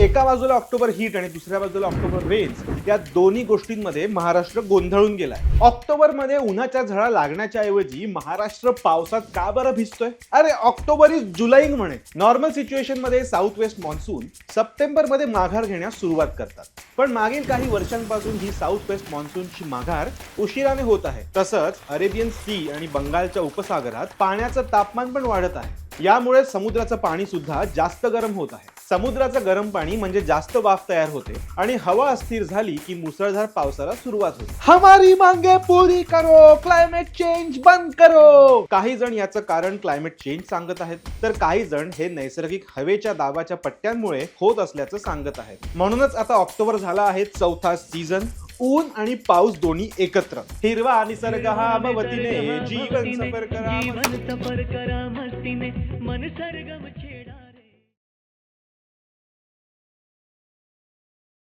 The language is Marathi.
एका बाजूला ऑक्टोबर हीट आणि दुसऱ्या बाजूला ऑक्टोबर रेन्स, या दोन्ही गोष्टींमध्ये महाराष्ट्र गोंधळून गेलाय. ऑक्टोबर मध्ये उन्हाच्या झळा लागण्याच्या ऐवजी महाराष्ट्र पावसात का बरं भिजतोय? अरे ऑक्टोबर इज जुलै म्हणे. नॉर्मल सिच्युएशन मध्ये साऊथ वेस्ट मॉन्सून सप्टेंबर मध्ये माघार घेण्यास सुरुवात करतात, पण मागील काही वर्षांपासून ही साऊथ वेस्ट मॉन्सूनची माघार उशिराने होत आहे. तसंच अरेबियन सी आणि बंगालच्या उपसागरात पाण्याचं तापमान पण वाढत आहे. यामुळे समुद्राचं पाणी सुद्धा जास्त गरम होत आहे. समुद्राचं गरम पाणी म्हणजे जास्त वाफ तयार होते आणि हवा अस्थिर झाली की मुसळधार पावसाला सुरुवात होते. हमारी मांगे पुरी करो, क्लायमेट चेंज बंद करो. काही जण याचं कारण क्लायमेट चेंज सांगत आहेत, तर काही जण हे नैसर्गिक हवेच्या दाबाच्या पट्ट्यांमुळे होत असल्याचं सांगत आहेत. म्हणूनच आता ऑक्टोबर झाला आहे चौथा सीझन. ऊन आणि पाऊस दोन्ही एकत्र. हिरवा निसर्ग हा भवतीने जीवन सफर करा मस्तीने मन सर्ग